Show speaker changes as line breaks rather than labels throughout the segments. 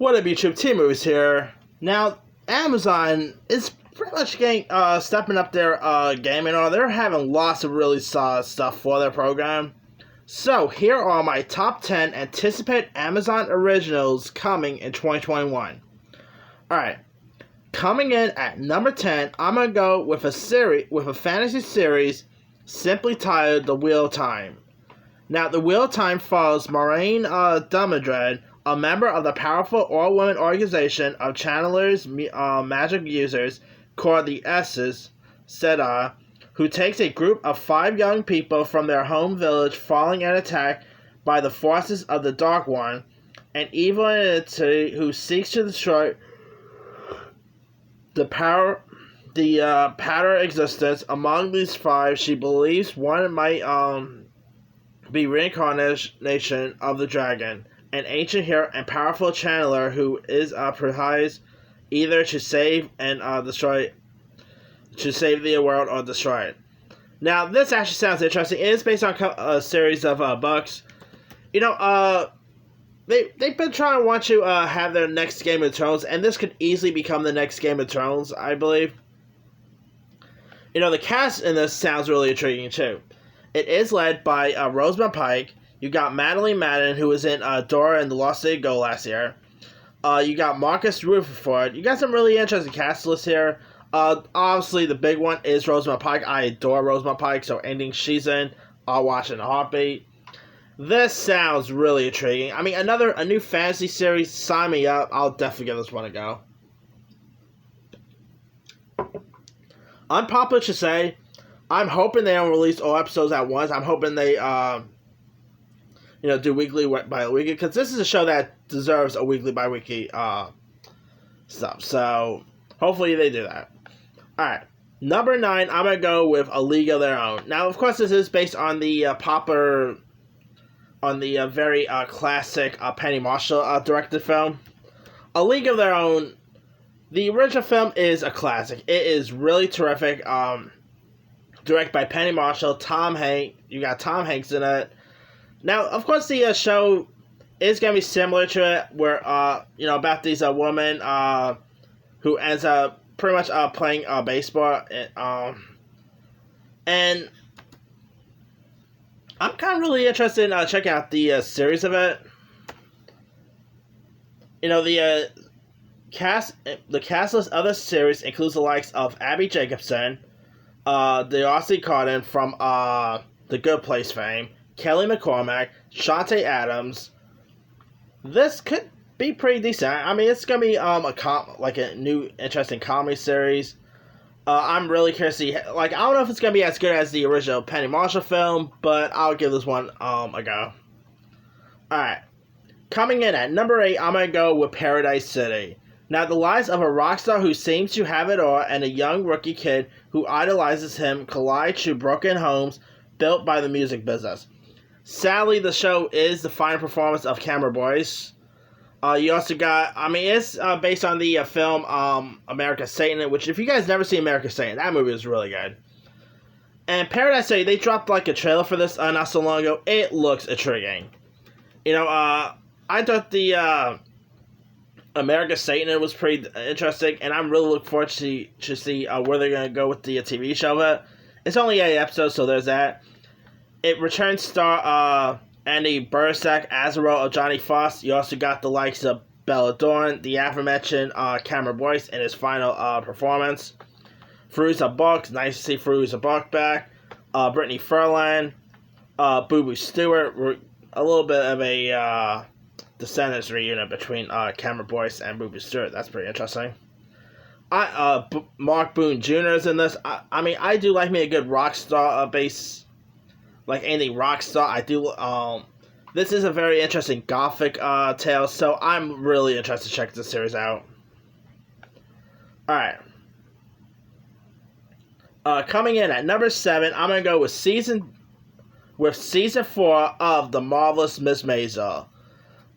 What up, YouTube? T-Moose here. Now, Amazon is pretty much getting, stepping up their game and all. They're having lots of really solid stuff for their program. So, here are my top 10 anticipated Amazon originals coming in 2021. Alright. Coming in at number 10, I'm gonna go with a fantasy series simply titled The Wheel of Time. Now, The Wheel of Time follows Moiraine Dumadred, a member of the powerful all-women organization of channelers, magic users called the Esses, Sedar, who takes a group of 5 young people from their home village following an attack by the forces of the Dark One, an evil entity who seeks to destroy the pattern existence. Among these 5, she believes one might be reincarnation of the dragon, an ancient hero and powerful channeler who is prized either to save and save the world or destroy it. Now, this actually sounds interesting. It is based on a series of books. You know, they've been trying to want to have their next Game of Thrones, and this could easily become the next Game of Thrones, I believe. You know, the cast in this sounds really intriguing too. It is led by Rosamund Pike. You got Madeline Madden, who was in Dora and the Lost City of Gold last year. You got Marcus Rutherford. You got some really interesting cast lists here. Obviously, the big one is Rosamund Pike. I adore Rosamund Pike, so anything she's in, I'll watch in a heartbeat. This sounds really intriguing. I mean, a new fantasy series, sign me up. I'll definitely give this one a go. Unpopular to say, I'm hoping they don't release all episodes at once. I'm hoping they, do weekly by weekly, because this is a show that deserves a weekly by weekly stuff. So hopefully they do that. All right, number 9, I'm gonna go with A League of Their Own. Now, of course, this is based on the very classic Penny Marshall directed film. A League of Their Own. The original film is a classic. It is really terrific. Directed by Penny Marshall, Tom Hanks. You got Tom Hanks in it. Now, of course, the show is going to be similar to it, where, about these women who ends up pretty much playing baseball. And I'm kind of really interested in checking out the series of it. You know, the cast list of the series includes the likes of Abby Jacobson, D'Arcy Carden from The Good Place fame, Kelly McCormack, Shantae Adams. This could be pretty decent. I mean, it's gonna be a new interesting comedy series. I'm really curious to see. I don't know if it's gonna be as good as the original Penny Marshall film, but I'll give this one a go. All right, coming in at number 8, I'm gonna go with Paradise City. Now, the lives of a rock star who seems to have it all and a young rookie kid who idolizes him collide through broken homes built by the music business. Sadly, the show is the final performance of Cameron Boyce. You also got, it's based on the film America's Satan, which, if you guys never seen America's Satan, that movie is really good. And Paradise City, they dropped a trailer for this not so long ago. It looks intriguing. You know, I thought the America's Satan was pretty interesting, and I'm really looking forward to see where they're going to go with the TV show of it. It's only 8 episodes, so there's that. It returns star Andy Bursack as the role of Johnny Foss. You also got the likes of Bella Thorne, the aforementioned Cameron Boyce in his final performance. Fairuza Balk, nice to see Fairuza Balk back. Brittany Furlan, Boo Boo Stewart, a little bit of a Descendants reunion between Cameron Boyce and Boo Boo Stewart. That's pretty interesting. Mark Boone Jr. is in this. I do like me a good Rockstar base. Like anything Rockstar, I do. This is a very interesting gothic tale, so I'm really interested to check this series out. Alright. Coming in at number 7, I'm gonna go with season 4 of The Marvelous Miss Maisel.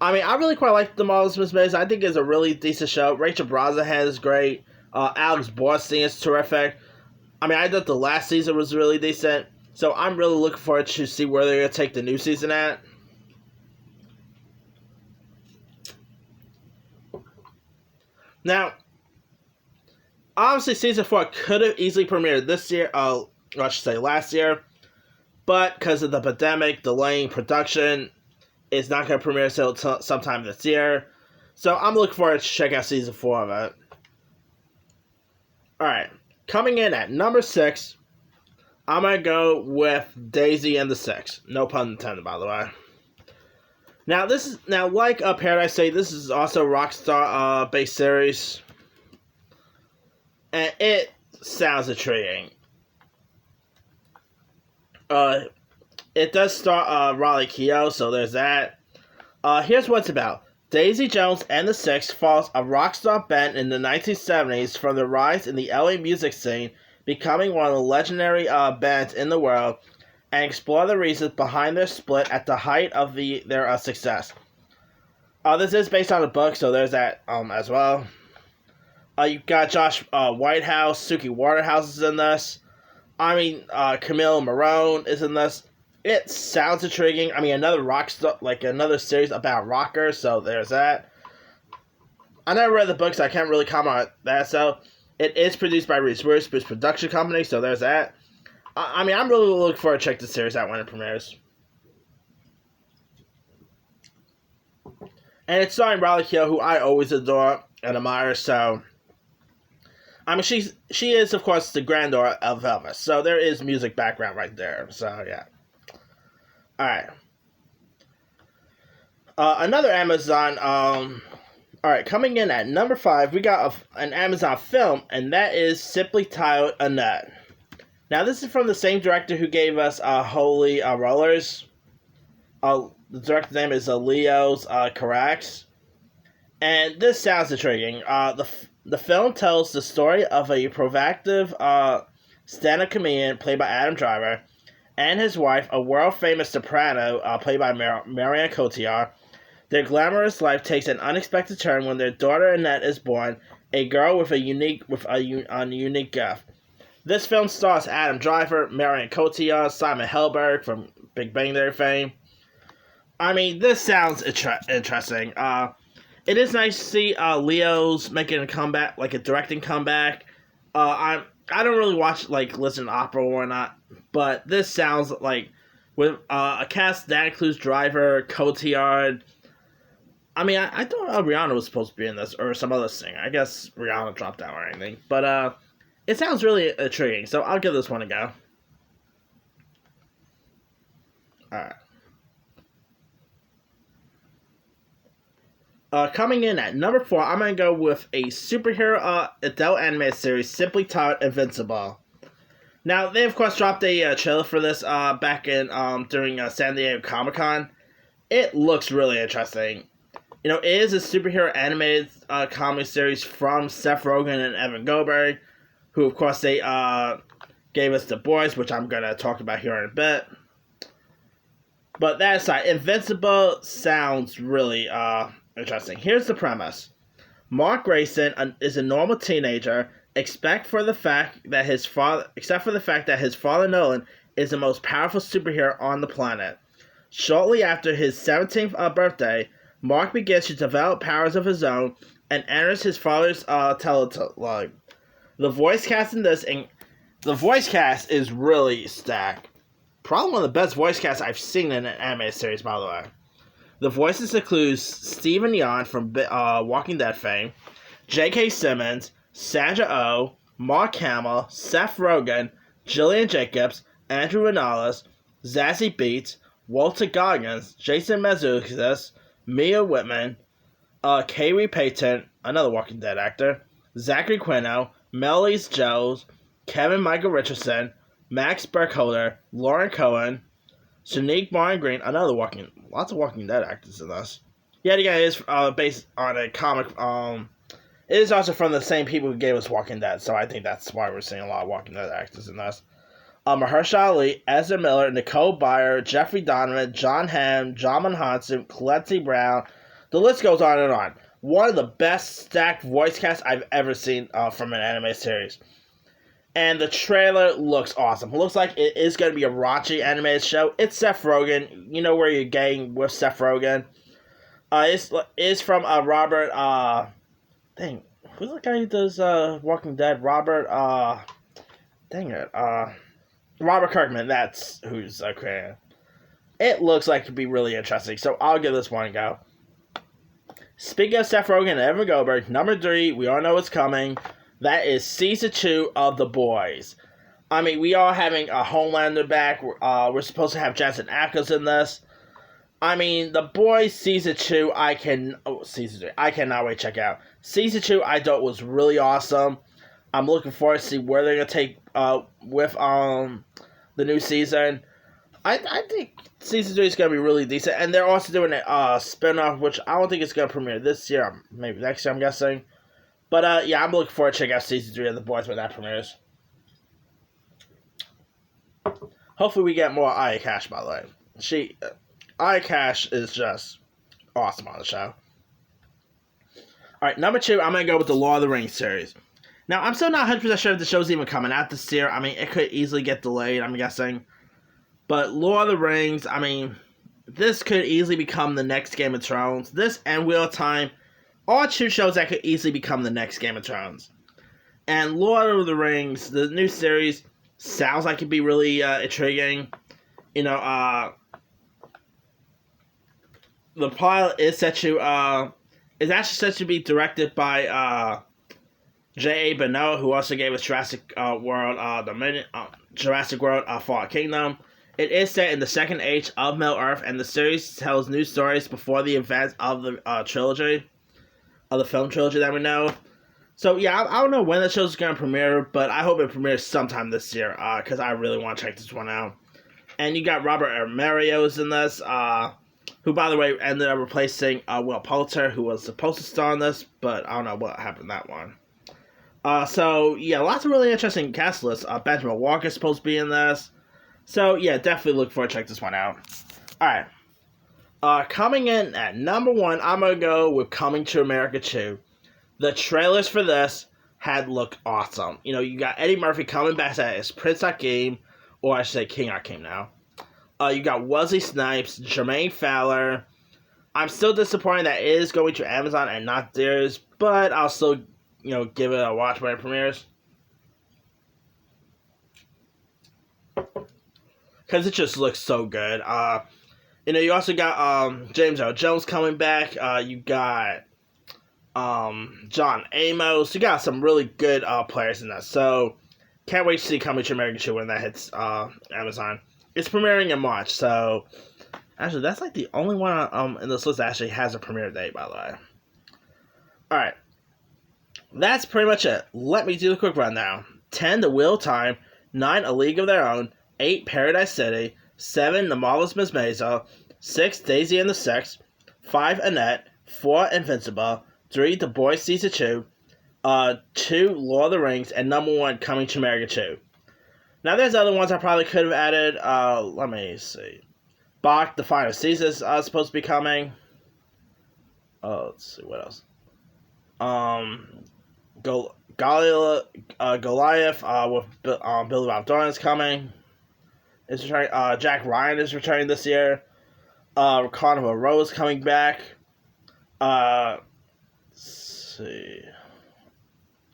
I really quite like The Marvelous Miss Maisel. I think it's a really decent show. Rachel Brosnahan is great. Alex Borstein is terrific. I thought the last season was really decent. So I'm really looking forward to see where they're going to take the new season at. Now, obviously, season 4 could have easily premiered this year, I should say last year, but because of the pandemic delaying production, it's not going to premiere until sometime this year. So I'm looking forward to check out season 4 of it. Alright, coming in at number 6, I'm going to go with Daisy and the Six. No pun intended, by the way. Now, like Paradise City, this is also a Rockstar based series. And it sounds intriguing. It does star Riley Keough, so there's that. Here's what it's about. Daisy Jones and the Six follows a rock star band in the 1970s from their rise in the LA music scene, becoming one of the legendary bands in the world, and explore the reasons behind their split at the height of their success. This is based on a book, so there's that as well. You've got Josh Whitehouse, Suki Waterhouse is in this. Camille Marone is in this. It sounds intriguing. Another rock star, like another series about rockers, so there's that. I never read the book, so I can't really comment on that. So, it is produced by Reese Witherspoon's production company, so there's that. I'm really looking forward to check the series out when it premieres. And it's starring Riley Keough, who I always adore and admire, so... she is, of course, the granddaughter of Elvis, so there is music background right there, so yeah. Alright. Another Amazon, alright, coming in at number 5, we got an Amazon film, and that is simply titled Annette. Now, this is from the same director who gave us Holy Rollers. The director's name is Leos Carax. And this sounds intriguing. The film tells the story of a provocative stand-up comedian played by Adam Driver and his wife, a world-famous soprano played by Marion Cotillard. Their glamorous life takes an unexpected turn when their daughter Annette is born, a girl with a unique gift. This film stars Adam Driver, Marion Cotillard, Simon Helberg from Big Bang Theory fame. This sounds interesting. It is nice to see Leo's making a comeback, like a directing comeback. I don't really listen to opera or not, but this sounds like with a cast that includes Driver, Cotillard. I thought Rihanna was supposed to be in this, or some other singer. I guess Rihanna dropped out or anything, but it sounds really intriguing, so I'll give this one a go. Alright. Coming in at number 4, I'm going to go with a superhero adult animated series simply titled Invincible. Now, they of course dropped a trailer for this back in during San Diego Comic-Con. It looks really interesting. It is a superhero animated comedy series from Seth Rogen and Evan Goldberg, who of course they gave us The Boys, which I'm going to talk about here in a bit. But that aside, Invincible sounds really interesting. Here's the premise. Mark Grayson is a normal teenager, except for the fact that his father Nolan is the most powerful superhero on the planet. Shortly after his 17th birthday, Mark begins to develop powers of his own and enters his father's Teletubbies. The voice cast is really stacked. Probably one of the best voice casts I've seen in an anime series, by the way. The voices include Steven Yeun from Walking Dead fame, J.K. Simmons, Sandra Oh, Mark Hamill, Seth Rogen, Jillian Jacobs, Andrew Rannells, Zazie Beetz, Walter Goggins, Jason Mantzoukas, Mia Whitman, Kaylee Payton, another Walking Dead actor, Zachary Quino, Melise Jones, Kevin Michael Richardson, Max Burkholder, Lauren Cohen, Shanique Martin Green, lots of Walking Dead actors in this. Yet again, it is based on a comic. It is also from the same people who gave us Walking Dead, so I think that's why we're seeing a lot of Walking Dead actors in this. Mahershala Ali, Ezra Miller, Nicole Byer, Jeffrey Donovan, John Hamm, John Hanson, Clancy Brown. The list goes on and on. One of the best stacked voice casts I've ever seen from an anime series. And the trailer looks awesome. It looks like it is going to be a raunchy animated show. It's Seth Rogen. You know where you're getting with Seth Rogen. It's from Robert... who's the guy who does Walking Dead? Dang it, Robert Kirkman. That's who's okay. It looks like it could be really interesting, so I'll give this one a go. Speaking of Seth Rogen and Evan Goldberg, number 3, we all know what's coming. That is season 2 of The Boys. I mean, we are having a Homelander back. We're supposed to have Jensen Ackles in this. I mean, The Boys season 2, season 3, I cannot wait to check out. Season 2, I thought was really awesome. I'm looking forward to see where they're gonna take with the new season. I think season 3 is gonna be really decent, and they're also doing a spinoff, which I don't think it's gonna premiere this year, maybe next year, I'm guessing. But yeah, I'm looking forward to checking out season 3 of The Boys when that premieres. Hopefully, we get more Aya Cash. By the way, Aya Cash is just awesome on the show. All right, number 2, I'm gonna go with the Lord of the Rings series. Now, I'm still not 100% sure if the show's even coming out this year. I mean, it could easily get delayed, I'm guessing. But Lord of the Rings, I mean, this could easily become the next Game of Thrones. This and Wheel of Time are 2 shows that could easily become the next Game of Thrones. And Lord of the Rings, the new series, sounds like it'd be really intriguing. You know, the pilot is is actually set to be directed by J.A. Benoit, who also gave us Jurassic World, Jurassic World: Fallen Kingdom. It is set in the second age of Middle Earth, and the series tells new stories before the events of the trilogy, of the film trilogy that we know. So yeah, I don't know when the show's going to premiere, but I hope it premieres sometime this year, because I really want to check this one out. And you got Robert Armerios in this, who, by the way, ended up replacing Will Poulter, who was supposed to star in this, but I don't know what happened to that one. So yeah, lots of really interesting cast lists. Benjamin Walker's supposed to be in this. So, yeah, definitely look forward to check this one out. Alright. Coming in at number 1, I'm going to go with Coming to America 2. The trailers for this had looked awesome. You know, you got Eddie Murphy coming back as Prince Hakeem, or I should say King Hakeem now. You got Wesley Snipes, Jermaine Fowler. I'm still disappointed that it is going to Amazon and not theirs, but I'll still, give it a watch when it premieres. Because it just looks so good. You also got James Earl Jones coming back. You got John Amos. You got some really good players in that. So, can't wait to see Coming to America 2 when that hits Amazon. It's premiering in March, so actually, that's like the only one in this list that actually has a premiere date, by the way. Alright. That's pretty much it. Let me do a quick rundown. 10, The Wheel of Time. 9, A League of Their Own. 8, Paradise City. 7, The Marvelous Miss Maisel. 6, Daisy and the Six. 5, Annette. 4, Invincible. 3, The Boys Season 2. 2, Lord of the Rings. And number 1, Coming to America 2. Now, there's other ones I probably could have added. Let me see. Bach, the final season is supposed to be coming. Let's see, what else? Goliath with Billy Bob Thornton is coming. Is returning. Jack Ryan is returning this year. Carnival Row is coming back. Let's see.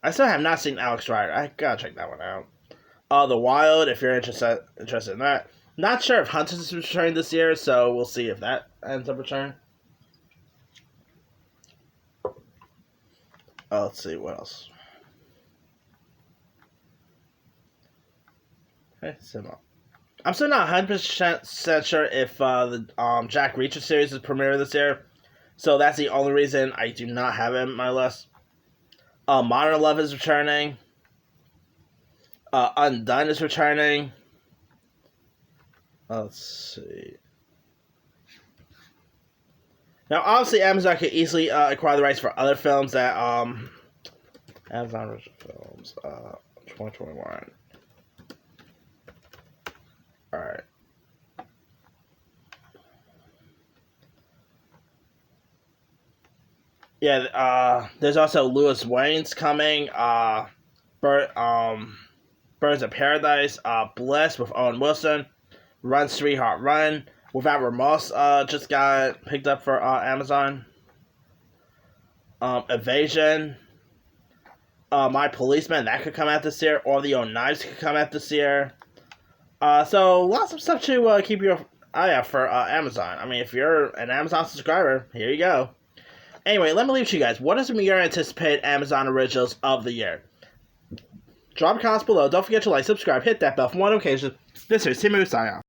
I still have not seen Alex Rider. I gotta check that one out. The Wild, if you're interested in that. Not sure if Hunters is returning this year, so we'll see if that ends up returning. Let's see, what else? Okay, Simo. I'm still not 100% sure if the Jack Reacher series is premiering this year, so that's the only reason I do not have it in my list. Modern Love is returning. Undone is returning. Let's see. Now, obviously, Amazon could easily acquire the rights for other films that Amazon original films 2021. All right. Yeah. There's also Louis Wayne's coming. Birds of Paradise. Bliss with Owen Wilson. Run, Sweetheart, Run. Without Remorse just got picked up for Amazon. Evasion. My Policeman, that could come out this year, or the Own Knives could come out this year. So lots of stuff to keep your eye out for Amazon. I mean, if you're an Amazon subscriber, here you go. Anyway, let me leave to you guys. What is your anticipated Amazon originals of the year? Drop comments below. Don't forget to like, subscribe, hit that bell for more notifications. This is Timu, sign off.